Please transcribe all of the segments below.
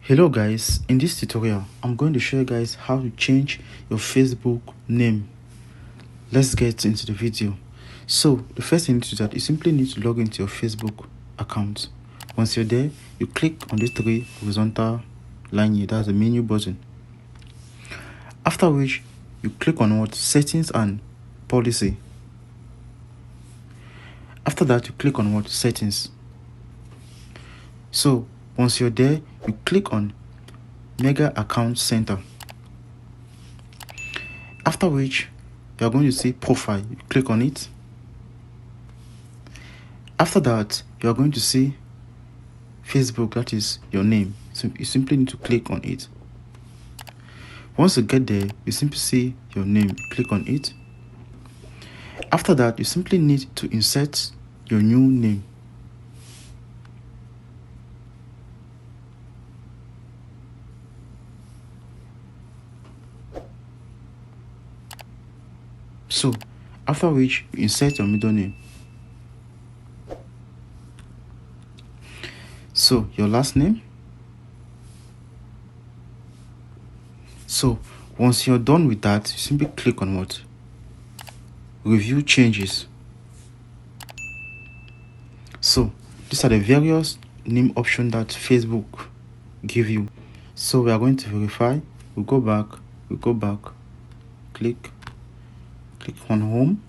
Hello guys, in this tutorial I'm going to show you guys how to change your Facebook name. Let's get into the video. So the first thing you need to do is you simply need to log into your Facebook account. Once you're there, you click on these three horizontal line here, that's the menu button. After which you click on what? Settings and policy. After that you click on what? Settings. So once you're there, you click on Mega Account Center. After which you are going to see profile. You click on it. After that you are going to see Facebook, that is your name. So you simply need to click on it. Once you get there, you simply see your name. Click on it. After that you simply need to insert your new name. So after which you insert your middle name. So your last name. So once you're done with that, you simply click on what? Review changes. So these are the various name options that Facebook give you. So we are going to verify. We go back, click on home.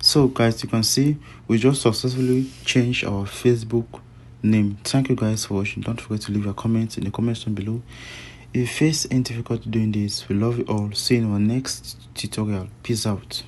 So guys, you can see we just successfully changed our Facebook name. Thank you guys for watching. Don't forget to leave your comments in the comment section below. If you face any difficulty doing this, we love you all. See you in our next tutorial. Peace out.